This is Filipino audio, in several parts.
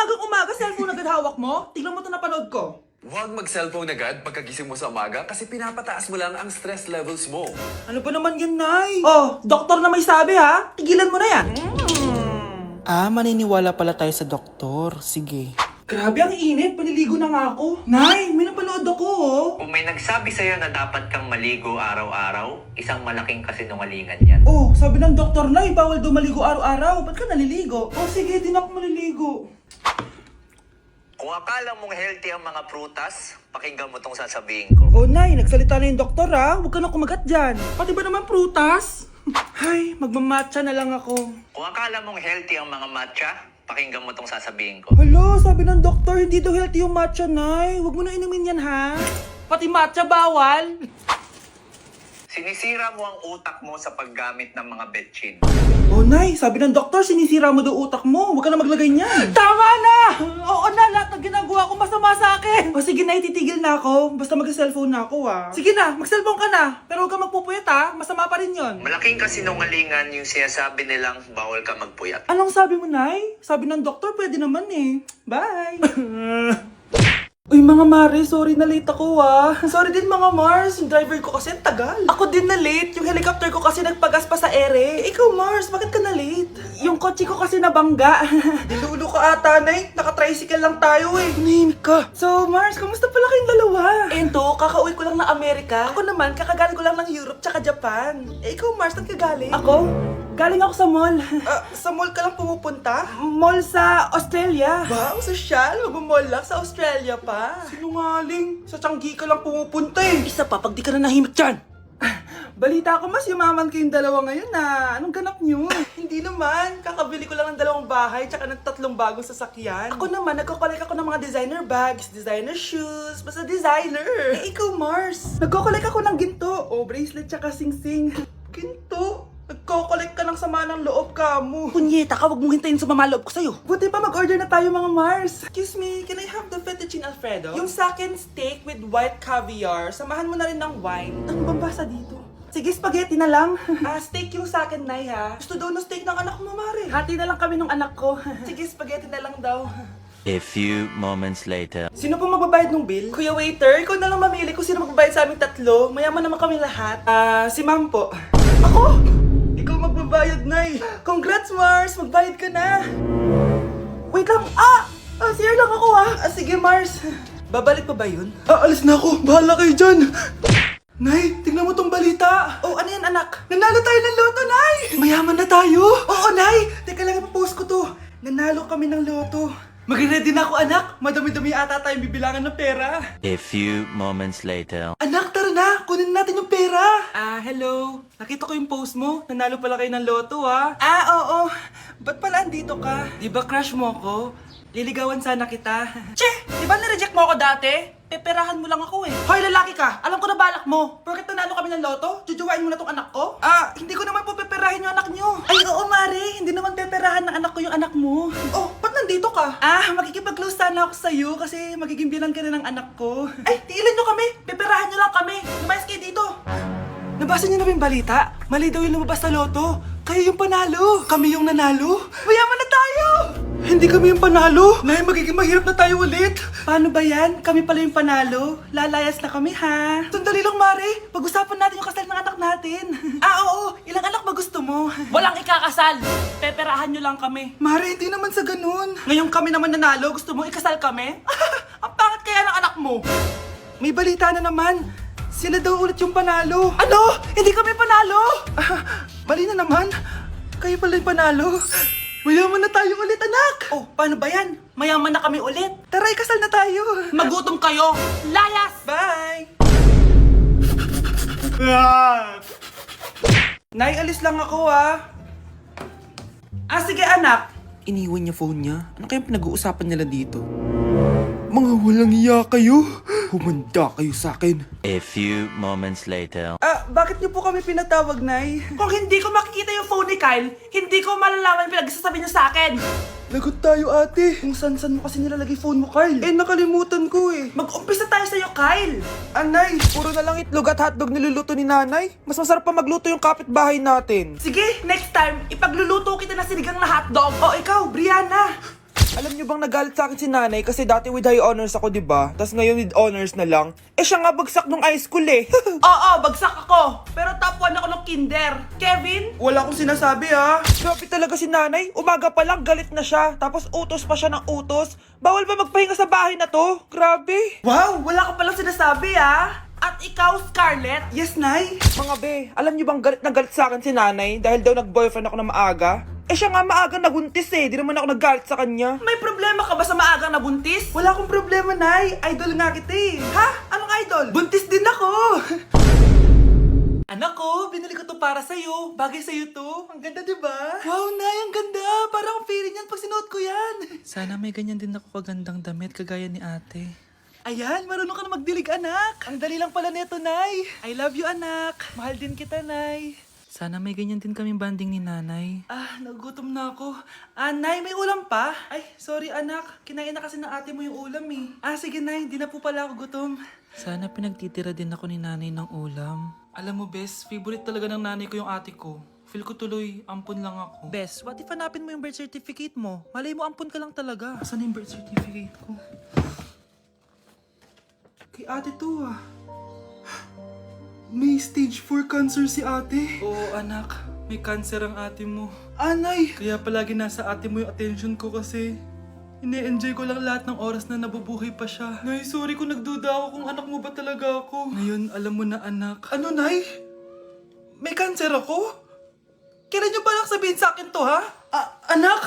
umagang-umaga, cellphone agad hawak mo? Tignan mo ito napanood ko. Huwag mag-cellphone agad pagkagising mo sa umaga kasi pinapataas mo lang ang stress levels mo. Ano ba naman yan, Nay? Oh, doktor na may sabi ha. Tigilan mo na yan. Maniniwala pala tayo sa doktor. Sige. Grabe, ang init. Paliligo na nga ako. Nay, may napanood ako oh. Kung may nagsabi sa'yo na dapat kang maligo araw-araw, isang malaking kasinungalingan yan. Oh, sabi ng doktor, Nay, bawal daw maligo araw-araw. Ba't ka naliligo? Oh, sige, din ako maliligo. Kung akala mong healthy ang mga prutas, pakinggan mo tong sasabihin ko. Oh, Nay, nagsalita na yung doktor ha. Huwag ka na kumagat dyan. Pati ba naman prutas? Ay, magmamatcha na lang ako. Kung akala mong healthy ang mga matcha, pakinggan mo tong sasabihin ko. Hala, sabi ng doktor, hindi daw healthy yung matcha, Nay. Huwag mo na inumin yan, ha? Pati matcha bawal. Sinisira mo ang utak mo sa paggamit ng mga betchin. Oh, Nay, sabi ng doktor, sinisira mo daw utak mo. Huwag ka na maglagay niyan. Tama na! Oo na, lahat ng ginagawa ko masama sa akin. O sige na, titigil na ako. Basta mag-cellphone na ako, ha. Sige na, mag-cellphone ka na. Pero huwag ka magpupuyat, ha. Masama pa rin yon. Malaking kasinungalingan yung sinasabi nilang bawal ka magpuyat. Anong sabi mo, Nay? Sabi ng doktor, pwede naman eh. Bye! Uy mga Mare, sorry na late ako Sorry din mga Mars, yung driver ko kasi tagal. Ako din na late, yung helicopter ko kasi nagpagas pa sa ere. Ikaw Mars, bakit ka na late? Yung kotse ko kasi nabangga. Dilulo ka ata, Nay. Naka-tricycle lang tayo eh. Nahimik ka. So Mars, kamusta pala kayong dalawa? Ento, kakauwi ko lang ng Amerika. Ako naman, kakagaling ko lang ng Europe tsaka Japan. Ikaw Mars, saan ka galing? Ako? Galing ako sa mall. Sa mall ka lang pumupunta? Mall sa Australia. Ba, ang sosyal. Mag-mall lang sa Australia pa. Sinungaling. Sa Changi ka lang pumupunta eh. Isa pa, pag di ka na nahimik dyan. Balita ko mas yumaman kayong dalawa ngayon na. Anong ganap nyo? Hindi naman. Kakabili ko lang ng 2 bahay tsaka ng 3 bagong sasakyan. Ako naman, nagko-collect ako ng mga designer bags, designer shoes, basta designer. Eh, ikaw Mars. Nagko-collect ako ng ginto. O, bracelet tsaka sing-sing. Ginto? Nagko-collect ka ng sama ng loob ka mo. Punyeta ka, wag mong hintayin sa mamaloob ko sa'yo. Buti pa mag-order na tayo mga Mars. Excuse me, can I have the fettuccine Alfredo? Yung sa akin steak with white caviar. Samahan mo na rin ng wine. Ano bang basa dito? Sige, spaghetti na lang. Steak yung sa akin, Nay, ha? Gusto daw ng steak ng anak mo, Mare. Hati na lang kami ng anak ko. Sige, spaghetti na lang daw. A few moments later. Sino pong magbabayad ng bill? Kuya waiter, ikaw na lang mamili kung sino magbabayad sa aming 3. Mayaman naman kami lahat. Si Ma'am po. Ako? Ikaw magbabayad, Nay. Congrats, Mars. Magbayad ka na. Wait lang. CR lang ako, sige, Mars. Babalik pa ba yun? Alis na ako. Bahala kayo dyan. Nay, tingnan mo tong balita. Oh, ano yan, anak? Nanalo tayo ng loto, Nay. Mayaman na tayo. Oo, Nay. Teka lang, ipapost ko to. Nanalo kami ng loto. Mag-ready na ako, anak. Madami-dami ata tayong bibilangan ng pera. A few moments later. Anak, tara na! Kunin natin yung pera! Hello. Nakita ko yung post mo. Nanalo pala kayo ng loto, oo. Ba't pala andito ka? Di ba crush mo ako? Liligawan sana kita. Che! Di ba nireject mo ako dati? Peperahan mo lang ako eh. Hoy, lalaki ka! Alam ko na balak mo. Porket nanalo kami ng loto, jujuwain mo na tong anak ko? Hindi ko naman po peperahin yung anak nyo. Ay, oo, Mare. Hindi naman peperahan ng anak ko yung anak mo. Oh, ba't nandito ka? Makikipag-close sana ako sa'yo kasi magiging bilang ka na ng anak ko. Ay, tiilan nyo kami. Peperahan nyo lang kami. Lumayas kayo dito. Nabasa niyo na ba yung balita? Mali daw yung lumabas sa loto. Kayo yung panalo. Kami yung nanalo. Mayaman na tayo! Hindi kami yung panalo. Nay, magiging mahirap na tayo ulit. Paano ba yan? Kami pala yung panalo. Lalayas na kami, ha? Sandali lang, Mare. Pag-usapan natin yung kasal ng anak natin. Oo. Ilang anak ba gusto mo? Walang ikakasal. Peperahan nyo lang kami. Mare, hindi naman sa ganun. Ngayong kami naman nanalo, gusto mo ikasal kami? Ang pangat kaya ng anak mo. May balita na naman. Sila daw ulit yung panalo. Ano? Hindi kami panalo! Mali na naman. Kayo pala yung panalo. Mayaman na tayo ulit, anak! Oh, paano ba yan? Mayaman na kami ulit. Tara, ikasal na tayo. Magutom kayo. Layas! Bye! Nay, alis lang ako, sige, anak. Iniwan niya phone niya. Ano kayang pinag-uusapan nila dito? Mga walang iya kayo. Humanda kayo sa akin. A few moments later. Bakit niyo po kami pinatawag, Nay? Kung hindi ko makikita yung phone ni Kyle, hindi ko malalaman yung pinagsasabi niya sa akin. Lagot tayo, ate. Kung san-san mo kasi nilalagay phone mo, Kyle? Nakalimutan ko eh. Mag-umpisa tayo sa'yo, Kyle. Anay, puro na lang itlog at hotdog niluluto ni nanay. Mas masarap pa magluto yung kapitbahay natin. Sige, next time, ipagluluto kita na sinigang na hotdog. O ikaw, Brianna. Alam niyo bang nagalit sa akin si nanay kasi dati with high honors ako, di ba? Tapos ngayon with honors na lang. Eh siya nga bagsak nung high school eh. Oo, bagsak ako. Pero top 1 ako ng kinder. Kevin? Wala akong sinasabi ha. Grabe talaga si nanay. Umaga pa lang galit na siya. Tapos utos pa siya ng utos. Bawal ba magpahinga sa bahay na to? Grabe. Wow, wala ka palang sinasabi ah. At ikaw, Scarlett? Yes, Nay. Mga be, alam niyo bang galit na galit sa akin si nanay dahil daw nag-boyfriend ako na maaga? Eh siya nga maaga nabuntis eh. Di naman ako naggalit sa kanya. May problema ka ba sa maagang nabuntis? Wala akong problema, Nay. Idol nga kita eh. Ha? Anong idol? Buntis din ako. Anak ko, binili ko to para sa'yo. Bagay sa'yo to. Ang ganda, di ba? Wow, Nay, ang ganda. Parang ang feeling yan pag sinuot ko yan. Sana may ganyan din ako kagandang damit kagaya ni ate. Ayan, marunong ka na magdilig, anak. Ang dali lang pala nito, Nay. I love you, anak. Mahal din kita, Nay. Sana may ganyan din kaming banding ni nanay. Ah, nagugutom na ako. Nay, may ulam pa? Ay, sorry, anak. Kinain na kasi ng ate mo yung ulam eh. Sige, Nay. Di na po pala ako gutom. Sana pinagtitira din ako ni nanay ng ulam. Alam mo, Bes, favorite talaga ng nanay ko yung ate ko. Feel ko tuloy, ampun lang ako. Bes, what if hanapin mo yung birth certificate mo? Malay mo ampun ka lang talaga. Asan yung birth certificate ko? Kay ate to ah. May stage 4 cancer si ate. Oo anak, may cancer ang ate mo. Anay! Kaya palagi nasa ate mo yung attention ko kasi ine-enjoy ko lang lahat ng oras na nabubuhay pa siya. Nay, sorry kung nagduda ako kung anak mo ba talaga ako. Ngayon, alam mo na anak. Ano, Nay? May cancer ako? Kailan niyo balak sabihin sa akin to, ha? Anak!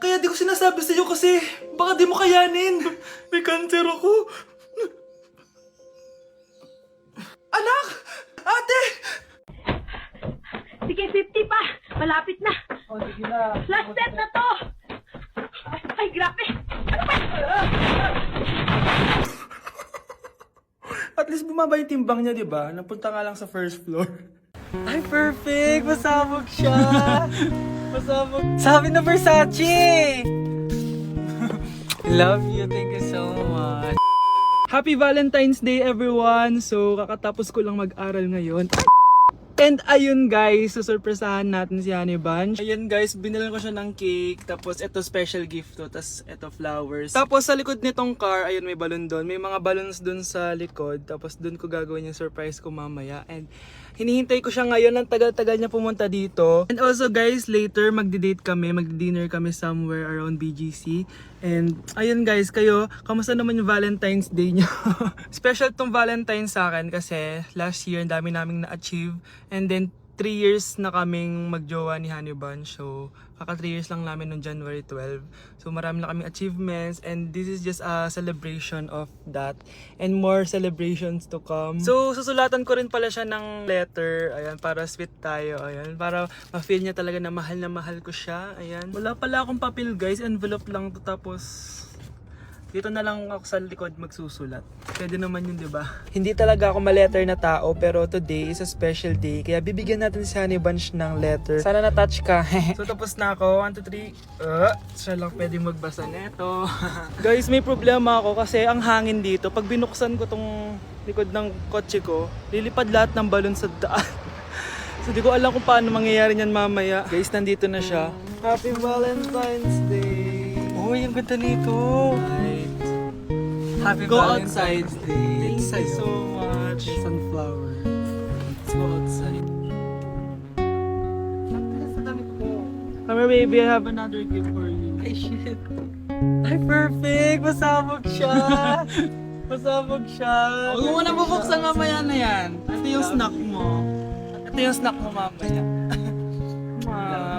Kaya di ko sinasabi sa iyo kasi baka di mo kayanin. May cancer ako. Anak! Ate! Sige, 50 pa. Malapit na. Sige na. Last step na to. Ay, grabe. Ano ba? At least bumaba yung timbang niya, di ba? Napunta nga lang sa first floor. Ay, perfect! Masabog siya! Masabog. Sabi na Versace! Love you, thank you so much. Happy Valentine's Day, everyone! So, kakatapos ko lang mag-aral ngayon. And ayun guys, susurpresahan natin si Honey Bunch. Ayun guys, binilan ko siya ng cake. Tapos ito special gift to. Tapos ito flowers. Tapos sa likod nitong car, ayun may balon doon. May mga balloons doon sa likod. Tapos doon ko gagawin yung surprise ko mamaya. And hinihintay ko siya ngayon. Ang tagal-tagal niya pumunta dito. And also guys, later magdi-date kami. Magdi-dinner kami somewhere around BGC. And ayun guys, kayo, kamusta naman yung Valentine's Day niyo? Special tong Valentine's sa akin kasi last year ang dami naming na-achieve. And then 3 years na kaming magjowa ni Honey Bunch. So kaka 3 years lang namin noong January 12. So marami na kaming achievements and this is just a celebration of that. And more celebrations to come. So susulatan ko rin pala siya ng letter. Ayan, para sweet tayo. Ayan, para ma-feel niya talaga na mahal ko siya. Ayan. Wala pala akong papel guys. Envelope lang to, tapos dito na lang ako sa likod magsusulat. Pwede naman yun, di ba? Hindi talaga ako ma-letter na tao, pero today is a special day. Kaya bibigyan natin si Honey Bunch ng letter. Sana na-touch ka. So tapos na ako. 1, 2, 3. Siya lang pwedeng magbasa neto. Guys, may problema ako kasi ang hangin dito. Pag binuksan ko tong likod ng kotse ko, lilipad lahat ng balon sa daan. So di ko alam kung paano mangyayari niyan mamaya. Guys, nandito na siya. Happy Valentine's Day! Uy, ang ganda nito! Happy Go Valentine's outside. Day! Thank you so much. Sunflower. Let's go outside. Come here, baby. I have another gift for you. Ay, shit. Ay, perfect! Masabog siya! Masabog siya! Huwag mo na bubuksan mamaya na yan. Ito yung snack mo. Ito yung snack mo mamaya.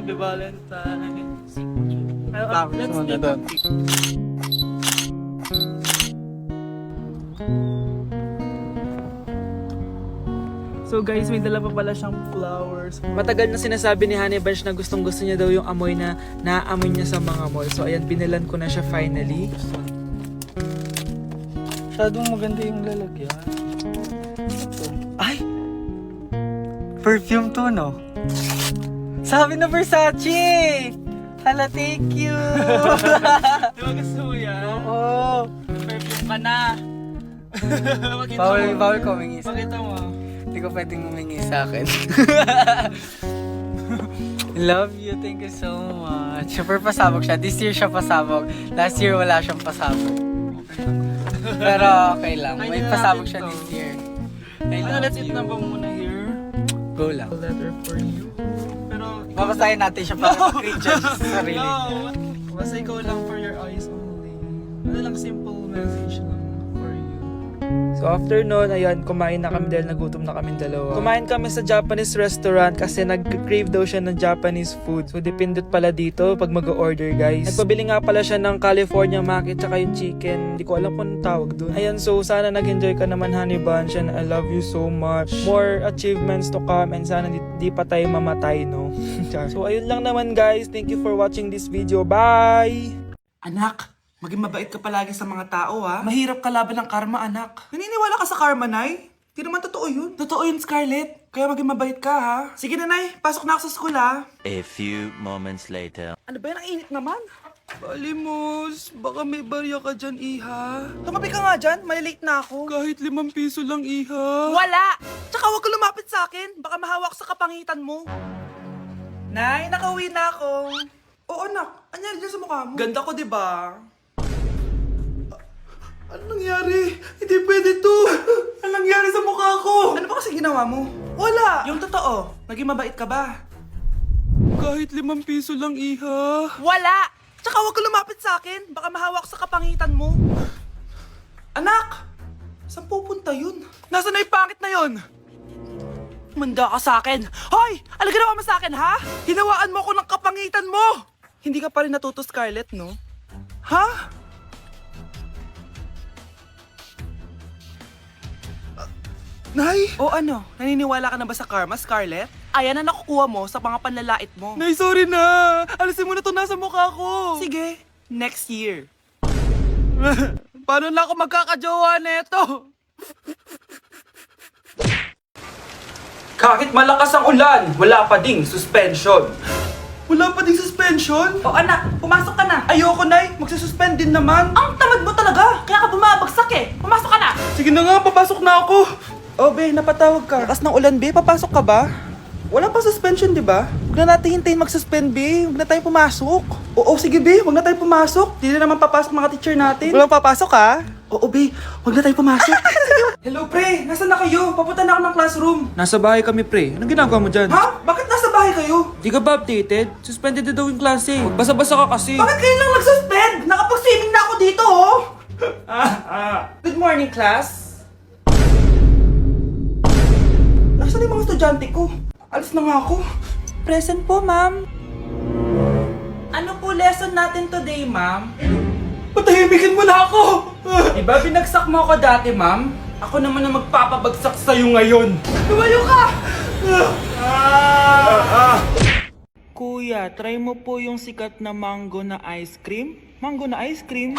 Happy Valentine's. Let's take a pic. So guys, may dala pa pala siyang flowers. Matagal na sinasabi ni Honey Bunch na gustong gusto niya daw yung amoy na naaamoy niya sa mga mall. So ayan, binilan ko na siya finally. Masyadong maganda yung lalagyan. Ay! Perfume to, no? Sabi na Versace! Hala, thank you! Di ba gusto mo yan? Oo! Perfume ka na! Pakita Bawal ko humingi sa Pakita mo. Hindi ko pwedeng humingi sa akin. Love you, thank you so much. Super pasabog siya. This year siya pasabog. Last year wala siyang pasabog. Pero okay lang. May pasabog siya this year. I love Let's eat you. na ba muna here? Go lang. A letter for you. Pero, Babasahin natin siya para mag-recharge sa sarili. no! Basta ikaw lang for your eyes only. Ano lang, simple message lang for you. So after nun, ayan, kumain na kami dahil nagutom na kami dalawa. Kumain kami sa Japanese restaurant kasi nag-crave daw siya ng Japanese food. So dependent pala dito pag mag-order, guys. Nagpabili nga pala siya ng California Maki tsaka yung chicken. Hindi ko alam kung anong tawag dun. Ayan, so sana nag-enjoy ka naman, Honey Bunch, and I love you so much. More achievements to come and sana di pa tayo mamatay, no? So ayun lang naman, guys. Thank you for watching this video. Bye! Anak, maging mabait ka palagi sa mga tao, ha? Mahirap kalaban ng karma, anak. Naniniwala ka sa karma, Nay? Di naman totoo yun. Totoo yun, Scarlett. Kaya maging mabait ka, ha? Sige na, Nay. Pasok na ako sa school, ha? A few moments later. Ano ba yan? Ang init naman. Balimos, baka may barya ka dyan, Iha. Tumabi ka nga dyan. Malilate na ako. Kahit 5 piso lang, Iha. Wala! Tsaka huwag ka lumapit sa akin. Baka mahawak sa kapangitan mo. Nay, nakauwi na ako. Oo, anak. Anyari dyan sa mukha mo? Ganda ko, di ba? Ano nangyari? Hindi pwede to. Ano nangyari sa mukha ko? Ano ba kasi ginawa mo? Wala. Yung totoo, naging mabait ka ba? Kahit 5 piso lang, Iha. Wala! Tsaka huwag ka lumapit sa akin. Baka mahawak sa kapangitan mo. Anak! Saan pupunta yun? Nasaan na yung pangit na yun? Manda ka sa akin. Hoy! Ano ginawa mo sa akin, ha? Hinawaan mo ako ng kapangitan mo! Hindi ka pa rin natuto, Scarlett, no? Ha? Nay! O ano? Naniniwala ka na ba sa karma, Scarlett? Ayan na nakukuha mo sa mga panlalait mo. Nay, sorry na! Alisin mo na to nasa mukha ko! Sige, next year. Paano na ako magkakajowa neto? Kahit malakas ang ulan, wala pa ding suspension. Wala pa ding suspension? O anak, pumasok ka na. Ayoko, Nay. Magsususpend din naman. Ang tamad mo talaga. Kaya ka bumabagsak eh. Pumasok ka na. Sige na nga, papasok na ako. Oh, be, napatawag ka. Lakas ng ulan, be. Papasok ka ba? Wala pa suspension, di ba? Huwag na natin hintayin mag-suspend, be. Huwag na tayo pumasok. Oo, sige, be. Huwag na tayo pumasok. Di na naman papasok mga teacher natin. Walang papasok, ha? Oo, be. Huwag na tayo pumasok. Hello, pre. Nasaan na kayo? Papunta na ako ng classroom. Nasa bahay kami, pre. Anong ginagawa mo dyan? Ha? Bakit nasa bahay kayo? Di ka ba updated? Suspended na daw yung klase. Basa-basa ka kasi. Bakit kayo lang nag-suspend? Nakapag-swimming na ako dito, oh. Good morning, class. Nasaan yung mga estudyante ko? Alis na nga ako. Present po, ma'am. Ano po lesson natin today, ma'am? Patahimikin mo na ako! Diba binagsak mo ako dati, ma'am? Ako naman ang magpapabagsak sa'yo ngayon. Lumayo ka! Kuya, try mo po yung sikat na mango na ice cream. Mango na ice cream?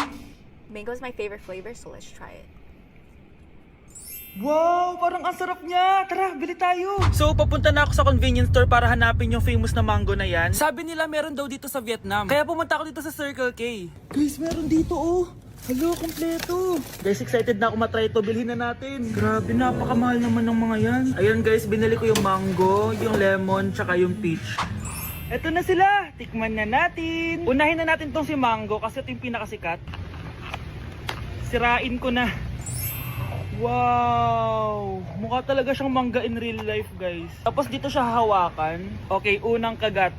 Mango is my favorite flavor, so let's try it. Wow, parang ang sarap niya. Tara, bili tayo. So, papunta na ako sa convenience store para hanapin yung famous na mango na yan. Sabi nila meron daw dito sa Vietnam. Kaya pumunta ako dito sa Circle K. Guys, meron dito, oh. Hello, kompleto. Guys, excited na ako matry ito. Bilhin na natin. Grabe, napakamahal naman ng mga yan. Ayun guys, binili ko yung mango, yung lemon, tsaka yung peach. Eto na sila. Tikman na natin. Unahin na natin tong si mango kasi ito yung pinakasikat. Sirain ko na. Wow! Mukha talaga siyang mangga in real life, guys. Tapos dito siya hahawakan. Okay, unang kagat.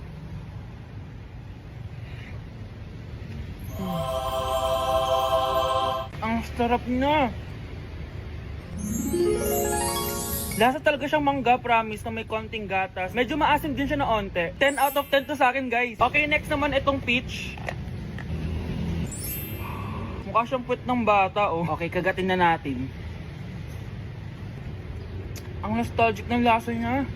Ang sarap na! Lasa talaga siyang mangga, promise, na may konting gatas. Medyo maasim din siya na onte. 10 out of 10 to sa akin, guys. Okay, next naman itong peach. Mukha siyang puwet ng bata, oh. Okay, kagatin na natin. Ang nostalgic ng lasa niya.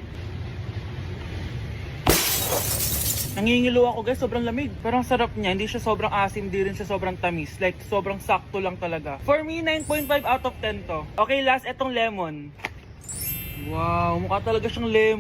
Nangingilo ako guys, sobrang lamig. Pero ang sarap niya, hindi siya sobrang asim, hindi rin siya sobrang tamis. Like, sobrang sakto lang talaga. For me, 9.5 out of 10 to. Okay, last, etong lemon. Wow, mukha talaga siyang lemon.